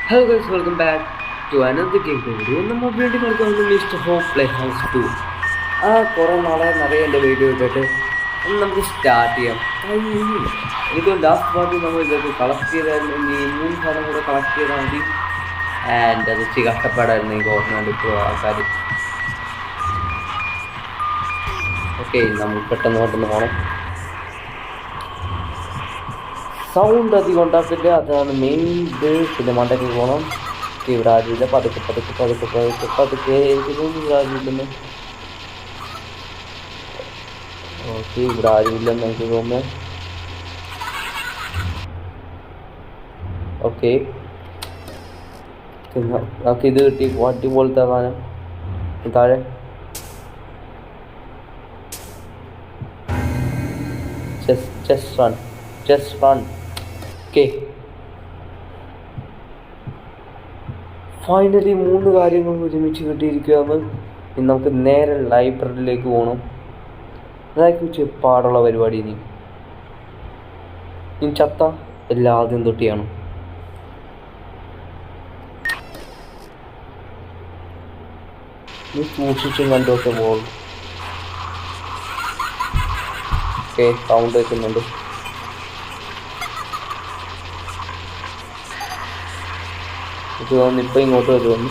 Hello guys, welcome back to another game video. നമ്മൾ വീണ്ടും കളിക്കുന്നത് മിസ്റ്റർ ഹോം പ്ലേ ഹൗസ് 2. കുറേ നാളെ നിറയെ എൻ്റെ വീഡിയോ ഇട്ടിട്ട് ഒന്ന് നമുക്ക് സ്റ്റാർട്ട് ചെയ്യാം. എനിക്ക് ലാസ്റ്റ് പാർട്ടി നമ്മൾ ഇതൊക്കെ കളക്ട് ചെയ്തായിരുന്നു. ഇനി 3 സാധനം കൂടെ കളക്ട് ചെയ്താൽ മതി. ആൻഡ് അത് ഇച്ചിരി കഷ്ടപ്പാടായിരുന്നു എനിക്ക് ഓർമ്മ ഇപ്പോൾ ആൾക്കാർ. ഓക്കെ, നമ്മൾ പെട്ടെന്ന് പോകണം. സൗണ്ട് അധികം ഉണ്ടാക്കില്ല, അതാണ് മെയിൻ ഇത്. പിന്നെ മണ്ടയ്ക്ക് പോകണം. ഇവിടെ ആരുമില്ല. പതുക്കെ എനിക്ക് തോന്നുന്നു ഇവിടെ ആരുമില്ലെന്ന്. ഓക്കെ, ഇവിടെ ആരുമില്ലെന്ന് എനിക്ക് തോന്നുന്നു. ഓക്കെ, നമുക്ക് ഇത് കിട്ടി. വണ്ടി പോലത്തെ സാധനം താഴെ. Just run. Okay. ഫൈനലി 3 കാര്യങ്ങൾ ഒരുമിച്ച് കിട്ടിയിരിക്കുകയാണ്. ഇനി നമുക്ക് നേരെ ലൈബ്രറിയിലേക്ക് പോകണം. അതായത് പാടുള്ള പരിപാടി. ഇനി ചത്ത എല്ലാം ആദ്യം തൊട്ടിയാണ്. നീ സൂക്ഷിച്ചും കണ്ടൊക്കെ പോകും. ഓക്കെ, സൗണ്ട് വെക്കുന്നുണ്ട്. ഇത് തോന്നുന്നു ഇപ്പം ഇങ്ങോട്ട് വരുമെന്ന്.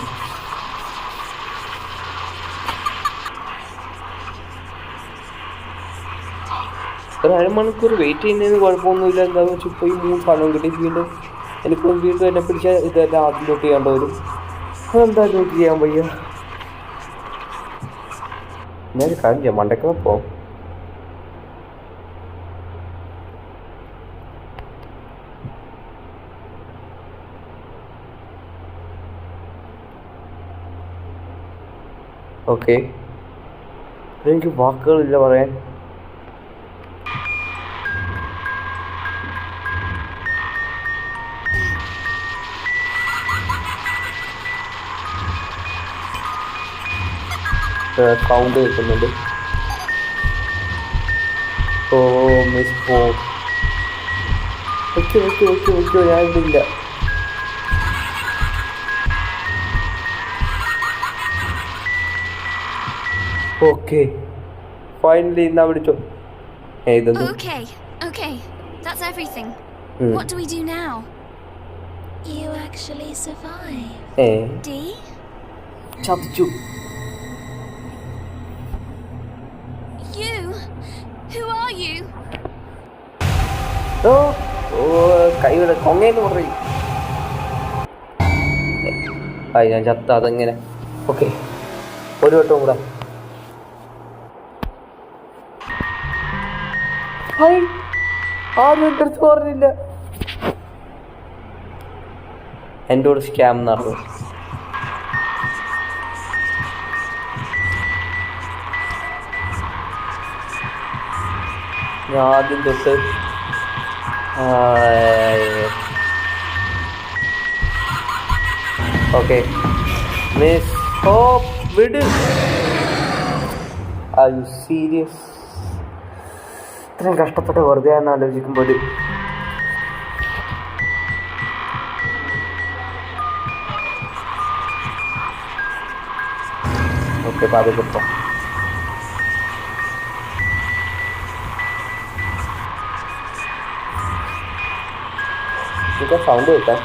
ഒരു അരമണിക്കൂർ വെയിറ്റ് ചെയ്യുന്നതിന് കുഴപ്പമൊന്നുമില്ല. എന്താണെന്ന് വെച്ചാൽ ഇപ്പോൾ ഈ 3 സാധനം കിട്ടി. എനിക്കും വീണ്ടും എന്നെ പിടിച്ചാൽ ഇതെല്ലാം ആദ്യം തൊട്ട് ചെയ്യേണ്ടി വരും. അതെന്തായാലും നോക്കി ചെയ്യാൻ വയ്യ. ഞാനൊരു കാര്യം ചെയ്യാം, മണ്ടയ്ക്ക് പോകാം. ഓക്കെ, എനിക്ക് വാക്കുകളില്ല പറയാൻ. സൗണ്ട് കേൾക്കുന്നുണ്ട്. ഓ മിസ് പോ. വെക്കോ ഞാൻ ഇല്ല. ഓക്കെ, ഫൈനലി എന്നാ വിളിച്ചോ. Okay, that's everything. What do we do now? You actually survived. D? ചതിച്ചു. You? Who are you? കൈയുടെ കൊങ്ങയെന്ന് പറയും. ഞാൻ ചത്ത. അതെങ്ങനെ? ഓക്കെ, ഒരു വട്ടം കൂടെ. ആരും എൻ്റെ അടുത്ത് പറഞ്ഞില്ല. എൻ്റെ കൂടെ സ്കാം നടന്നു. ഞാൻ ആദ്യം തൊട്ട് ഓക്കെ മിസ് ഹോപ്പ് വിട്. Are you serious? ഇത്രയും കഷ്ടപ്പെട്ട് വെറുതെ എന്ന് ആലോചിക്കുമ്പോൾ ഓക്കെ പാതിപ്പോ സൗണ്ട് കേൾക്കാം.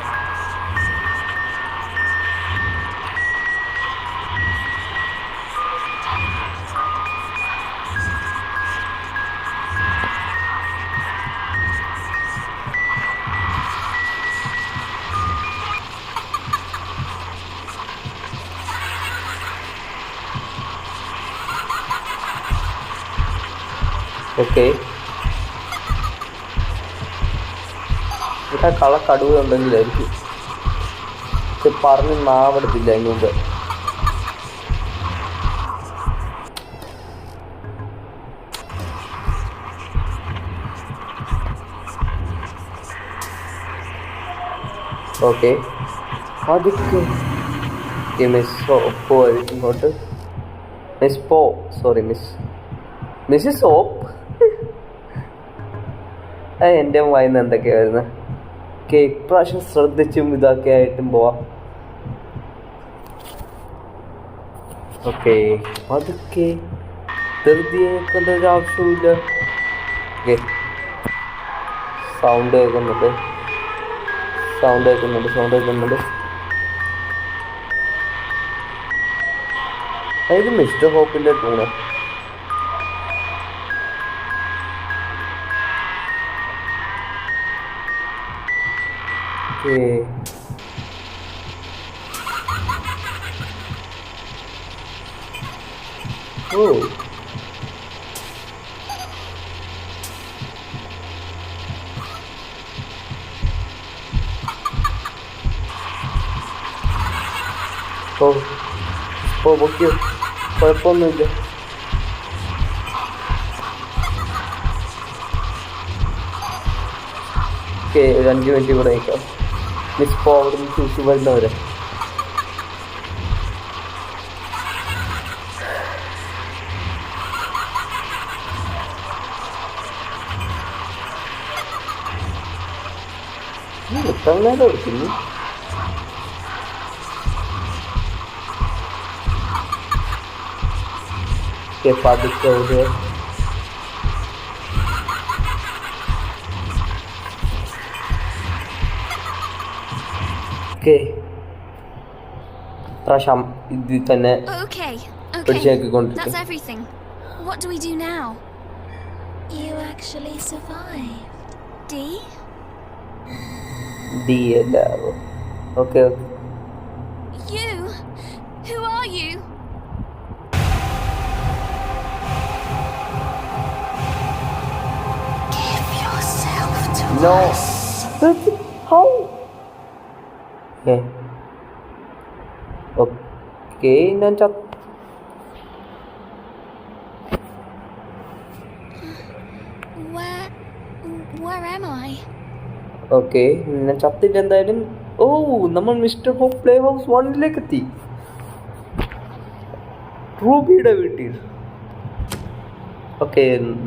ഓക്കെ, ഇവിടെ കളക്കടുവ ഉണ്ടെങ്കിലായിരിക്കും. പക്ഷെ പറഞ്ഞ് നാവെടുത്തില്ല അതിന് മുമ്പ്. ഓക്കെ, അതൊക്കെ മിസ് ആയിരിക്കും ഇങ്ങോട്ട്. Mrs soap. എൻ്റെ വായിന്ന് എന്തൊക്കെയാ വരുന്നത്? ഓക്കെ, ഇപ്രാവശ്യം ശ്രദ്ധിച്ചും ഇതൊക്കെ ആയിട്ടും പോവാം. ഓക്കെ, അതൊക്കെ ധൃതിയേക്കേണ്ട ഒരു ആവശ്യമില്ല. ഓക്കെ, സൗണ്ട് കേൾക്കുന്നുണ്ട്. ഇത് മിസ്റ്റർ ഹോപ്പിന്റെ ടൂണ്. ഓ, ഓക്കെ, കുഴപ്പമൊന്നുമില്ല. ഓക്കെ, ഒരു 5 മിനിറ്റ് കൂടെ നിൽക്കാം. മിസ് അവിടുന്ന് തിരിച്ചു വരുന്നവരെ. എത്ര നേരം എടുക്കുന്നു? പതുക്കെ ഒരു പ്രാവശ്യം ഇതിൽ തന്നെ പിടിച്ചു നോക്കിക്കൊണ്ടിരിക്കും. That's everything. What do we do now? You actually survived. D അല്ല. Okay. You? Who are you? Give yourself to us. How? Okay, ഞാൻ Where am I? ഓക്കെ, ഞാൻ ചത്തില്ല എന്തായാലും. ഓ, നമ്മൾ മിസ്റ്റർ ഹോപ്പ് പ്ലേ ഹൗസ് 1 എത്തി. റൂബിയുടെ വീട്ടിൽ. ഓക്കെ,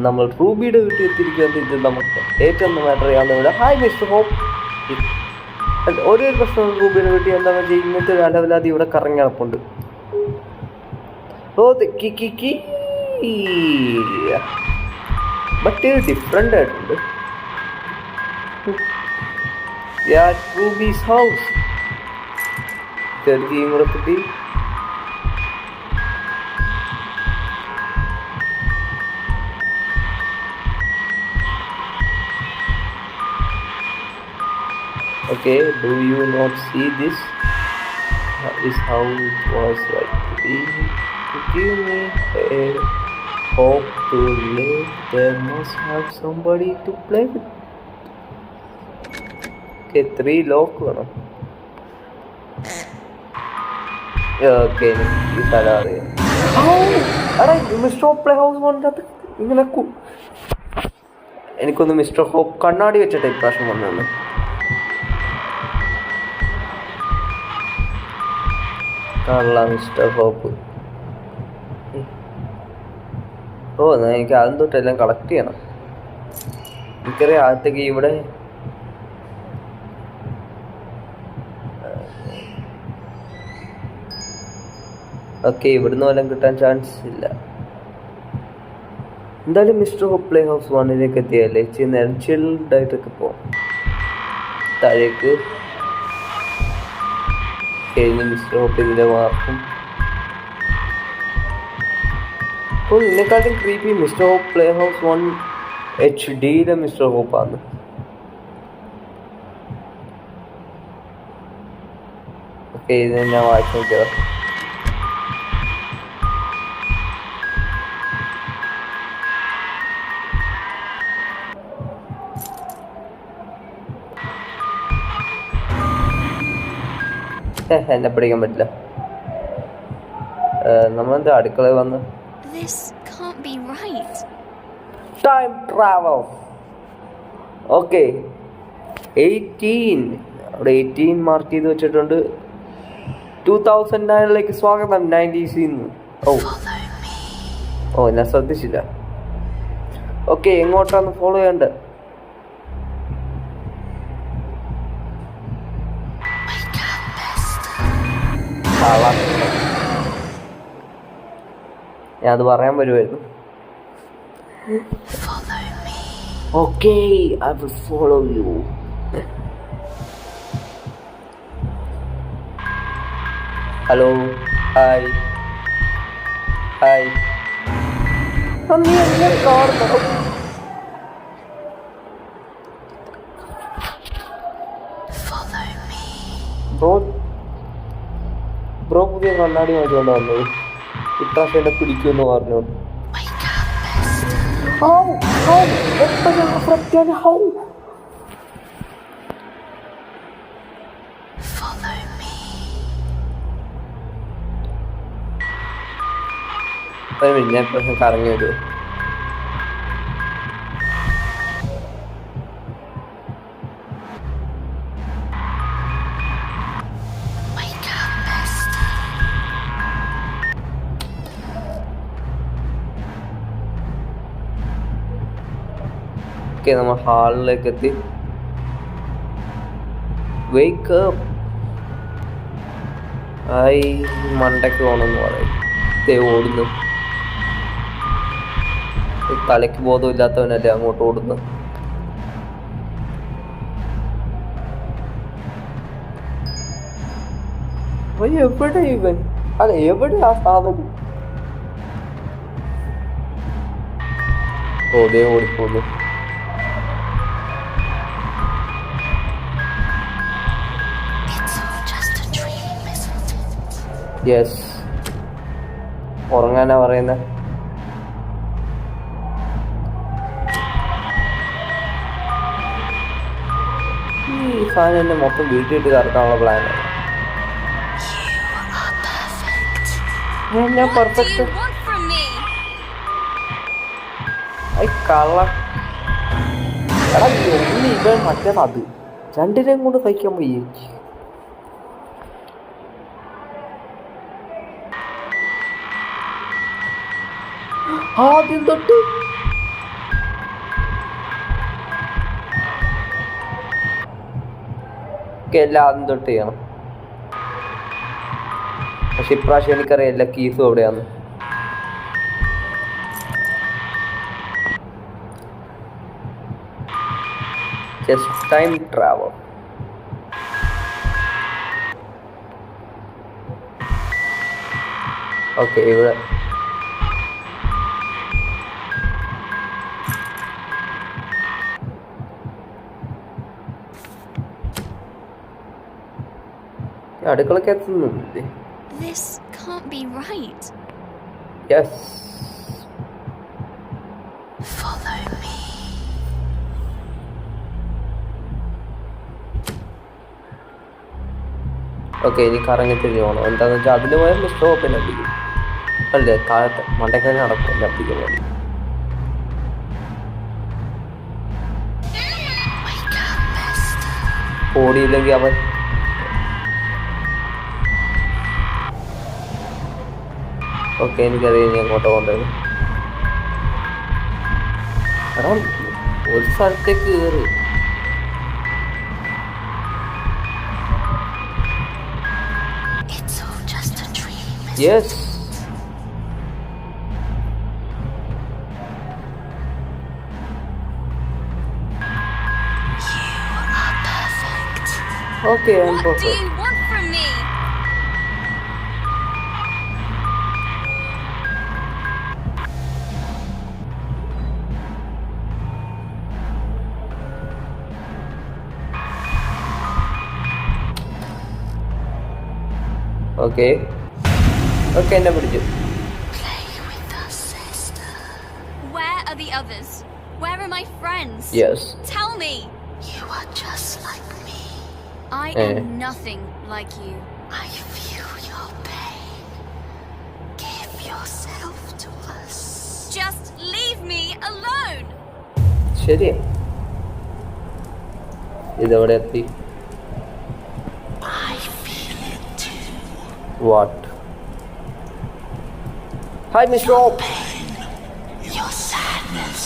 നമ്മൾ റൂബിയുടെ വീട്ടിൽ എത്തിയിരിക്കുന്നത്. ഇത് നമുക്ക് ഏറ്റവും മാറ്റർ ചെയ്യാവുന്ന. Hi mister hope. ഒരേ ഒരു പ്രശ്നം റൂബിയുടെ വീട്ടിൽ എന്താ വെച്ചാൽ ഇങ്ങനത്തെ ഒരു അലവലാതി ഇവിടെ കറങ്ങി നടപ്പുണ്ട്. ഓ, ബട്ട് ഡിഫറെൻ്റ് ആയിട്ടുണ്ട്. റൂബീസ് ഹൗസ് ചെറിയ കൂടെ കിട്ടി. Okay, do you not see this? Is how it was right to be. To give me a hope to live, there must have somebody to play with. Okay, 3 lock വേണം. Okay, ഈ സ്ഥലം അറിയാം. അടാ, mister hope play house വന്നിട്ട് ഇങ്ങനെ എനിക്കൊന്ന് mister hope കണ്ണാടി വെച്ചിട്ട് ഇപ്രാവശ്യം വന്നു. Mister hope. ഓ, എനിക്ക് അതും തൊട്ടെല്ലാം കളക്ട് ചെയ്യണം. എനിക്കറിയാം അകത്തേക്ക് ഇവിടെ ഓക്കെ, ഇവിടുന്ന് വല്ലതും കിട്ടാൻ ചാൻസ് ഇല്ല. എന്തായാലും മിസ്റ്റർ ഹോപ്പ് പ്ലേ ഹൗസ് 1 എത്തിയല്ലേ, ഇച്ചിരി നേരം ചിൽഡായിട്ടൊക്കെ പോവാം. താഴേക്ക് കഴിഞ്ഞ് മിസ്റ്റർ ഹോപ്പ് ഇതിൻ്റെ മാർക്കും. അപ്പോൾ ഇതിനെക്കാട്ടും creepy mister hope play house 1 HD mister ഹോപ്പാണ്. ഓക്കെ, ഇത് ഞാൻ വായിച്ചു നോക്കിയതാ. എന്നെ പിടിക്കാൻ പറ്റില്ല. നമ്മളെന്താ അടുക്കളയിൽ വന്ന് ടൈം ട്രാവൽ. ഓക്കെ, 18 അവിടെ 18 മാർക്ക് ചെയ്ത് വെച്ചിട്ടുണ്ട്. 2009 സ്വാഗതം. 90s. ഓ, ഞാൻ ശ്രദ്ധിച്ചില്ല. ഓക്കെ, എങ്ങോട്ടാണ് ഫോളോ ചെയ്യേണ്ടത്? ഞാൻ അത് പറയാൻ വരുമായിരുന്നു. Okay, I will follow you. Hello, hi hi. നീ എന്നെ കാണുന്നു ബ്രോ? പുതിയ കണ്ണാടി വാങ്ങിക്കൊണ്ട് വന്നത് ഇപ്രാവശ്യം എന്നെ പിടിക്കുമെന്ന് പറഞ്ഞു. ഞാൻ ഇപ്രാവശ്യം കറങ്ങി വരുമോ? ഓക്കെ, നമ്മൾ ഹാളിലേക്ക് എത്തി. Wake up. ആയി മണ്ടയ്ക്ക് പോകണമെന്ന് പറയും. ഓടുന്നു. തലയ്ക്ക് ബോധമില്ലാത്തവനല്ലേ അങ്ങോട്ട് ഓടുന്നു. എവിടെ ഇവൻ? അല്ല, എവിടെ ആ സാധനം? ഓടേ ഓടിപ്പോന്നു. യെസ്, ഉറങ്ങാനാ പറയുന്നത്. ഈ സാധനം എന്നെ മൊത്തം വീട്ടിലിട്ട് കറക്കാനുള്ള പ്ലാനാണ്. ഞാൻ പെർഫെക്റ്റ്. കള്ള എടാ, ഒന്ന് ഇവൻ മറ്റേത് അത് രണ്ടിനെയും കൊണ്ട് കഴിക്കാൻ പോയി. ആദ്യം തൊട്ട് എല്ലാം ആദ്യം തൊട്ട് ചെയ്യണം. പക്ഷെ ഇപ്രാവശ്യം എനിക്കറിയാം എല്ലാ കീസും എവിടെയാന്ന്. Just time travel. ഓക്കെ, ഇവിടെ അടുക്കളക്ക് എത്തുന്നില്ലേ? This can't be right. Yes. Follow me. Okay, ഇനി കറങ്ങി തിരിഞ്ഞു പോകണം. എന്താണെന്ന് വെച്ചാൽ അതിന് പോയാൽ മിസ്റ്റർ ഹോപ്പിനെ അടിക്കും. അല്ലേ, താഴത്തെ മണ്ടയ്ക്ക് നടക്കും എന്നെ അടിക്കാൻ വേണ്ടി. ഓടിയില്ലെങ്കിൽ അവൻ ഓക്കെ, എനിക്കറിയാം ഇനി അങ്ങോട്ട് കൊണ്ടുവരും. എടാ, ഒരു സ്ഥലത്തേക്ക് കയറി. Yes, okay, I am perfect. Okay okay, എന്നെ പിടിച്ചു. Where are the others? Where are my friends? Yes. Tell me. You are just like me. I am nothing like you. I feel your pain. Give yourself to us. Just leave me alone. ശരിയാ, ഇതെവിടെ എത്തി? What? Hi, Mr. Hope. Your sadness.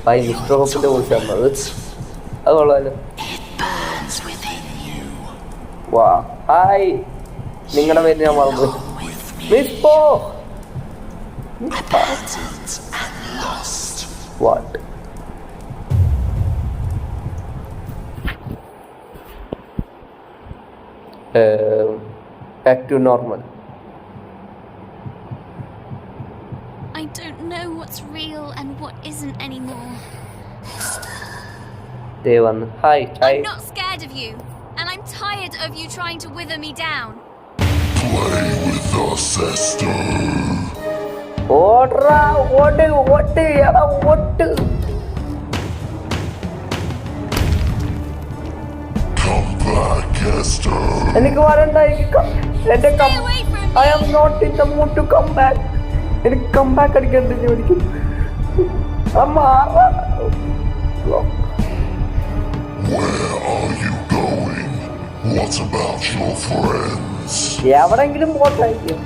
Hi, Mr. Hope. അത് കൊള്ളാലോ. It burns within you. Wow. Hi. നിങ്ങളുടെ പേര് ഞാൻ മറന്നു. Miss പോ. Abandoned and lost. What? Back to normal. I don't know what's real and what isn't anymore. They won. Hi. I'm not scared of you, and I'm tired of you trying to wither me down. Play with us, Esther. What? Come back, Esther. എനിക്ക് വരണ്ട. എന്റെ Stay away from me. I am not in the mood to come back. എനിക്ക് come back അടിക്കണ്ട ജോലിക്ക്. Where are you going? What about your friends? എവിടെങ്കിലും പോട്ടായിരിക്കും.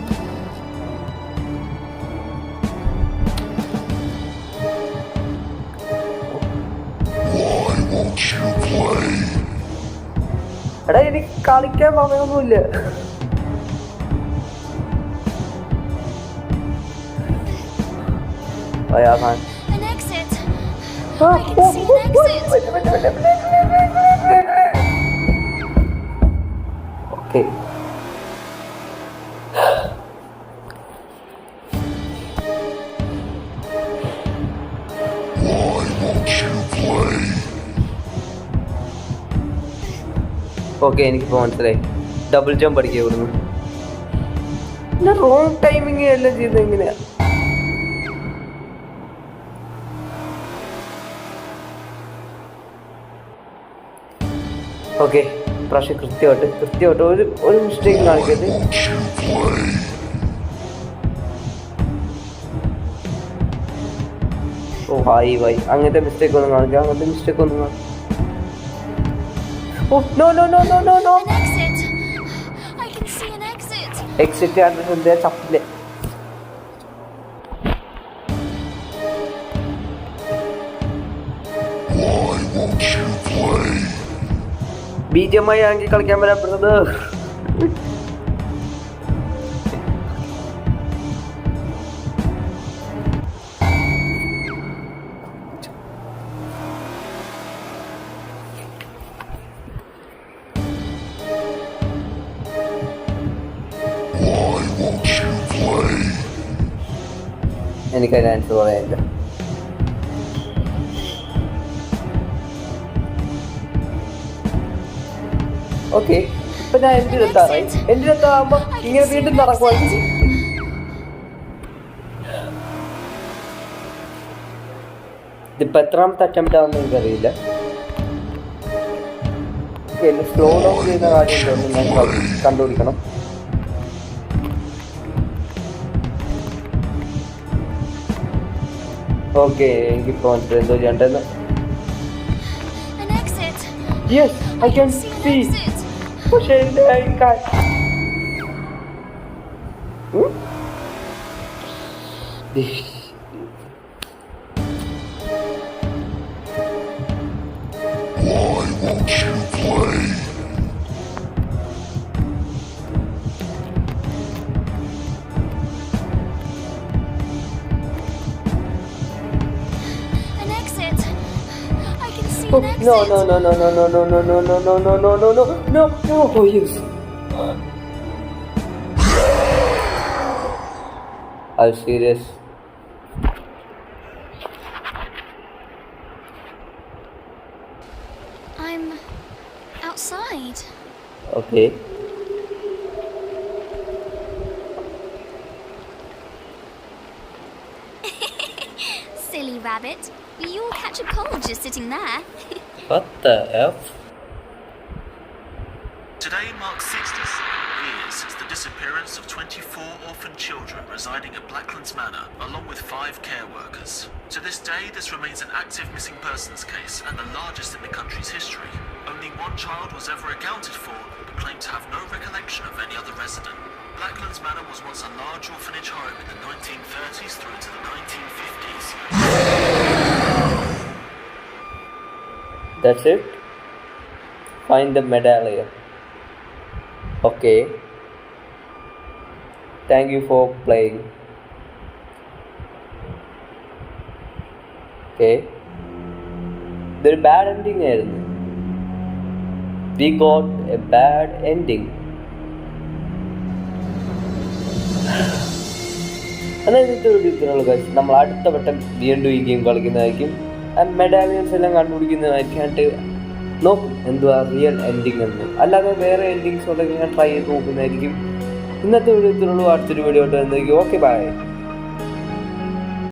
Why won't you play? എടാ എനിക്ക് കളിക്കാൻ സമയമൊന്നുമില്ല. An exit. I can see an exit. Okay. Why won't you play? Okay എനിക്കിപ്പോൾ മനസ്സിലായി. Double jump അടിക്കുക ഇവിടുന്ന്. റോങ് ടൈമിങ് എല്ലാം ചെയ്തത് എങ്ങനെയാ? ഓക്കെ പ്രാവശ്യം കൃത്യമായിട്ട് ഒരു മിസ്റ്റേക്ക് കാണിക്കരുത്. Won't you play? Oh hi അങ്ങനത്തെ മിസ്റ്റേക്ക് ഒന്നും കാണിക്കാം. Oh no. An exit. I can see an exit. Exit എന്താ ചപ്പില്ലേ? Why won't you play? ബീജമായി ആണെങ്കിൽ കളിക്കാൻ വരാപ്പെടുന്നത്. Why won't you play? എനിക്കതിന് ആൻസർ പറയാനില്ല. ഓക്കെ ഇപ്പൊ ഞാൻ എന്തിനെത്താറാകുമ്പോ ഇങ്ങനെ വീണ്ടും നടക്കുവാണെങ്കിൽ ഇതിപ്പോ എത്രാമത്തെ അറ്റംപ്റ്റ് ആവുന്ന എനിക്കറിയില്ല. സ്ലോ ഡൗൺ ചെയ്യുന്ന കാര്യം ഞാൻ കണ്ടുപിടിക്കണം. ഓക്കെ എനിക്കിപ്പോ മനസ്സിലായി എന്തോ ചെയ്യണ്ടെന്ന്. An exit. Yes, I can See an see. exit. പക്ഷേ എന്റെ Why won't you play? An exit. I can see Oh, an exit. no. Oh, yes. Are you serious? I'm outside. Okay. Silly rabbit. You'll catch a cold just sitting there. What the F? Today marks 60 years since the disappearance of 24 orphaned children residing at Blacklands Manor, along with 5 care workers. To this day, this remains an active missing persons case and the largest in the country's history. Only one child was ever accounted for, but claimed to have no recollection of any other resident. Blacklands Manor was once a large orphanage home in the 1930s through to the 1950s. That's it? Find the medallion. Okay. Thank you for playing. Okay, ഇതൊരു bad ending ആയിരുന്നു. We got A bad ending. എന്നാൽ ഇന്നത്തെ video ഇത്രയുള്ള കാര്യം. നമ്മൾ അടുത്ത വട്ടം വീണ്ടും ഈ ഗെയിം കളിക്കുന്നതായിരിക്കും. മെഡാലിയൻസ് എല്ലാം കണ്ടുപിടിക്കുന്നതായിരിക്കും. നോക്കും എന്തുവാ റിയൽ എൻഡിങ് എന്ന്. അല്ലാതെ വേറെ എൻഡിങ്സ് ഉണ്ടെങ്കിൽ ഞാൻ ട്രൈ ചെയ്ത് നോക്കുന്നതായിരിക്കും. ഇന്നത്തെ വീഡിയോ ഇത്രയുള്ളൂ. അടുത്തൊരു വീഡിയോ ആയിട്ട് വന്നതായിരിക്കും. Okay, by.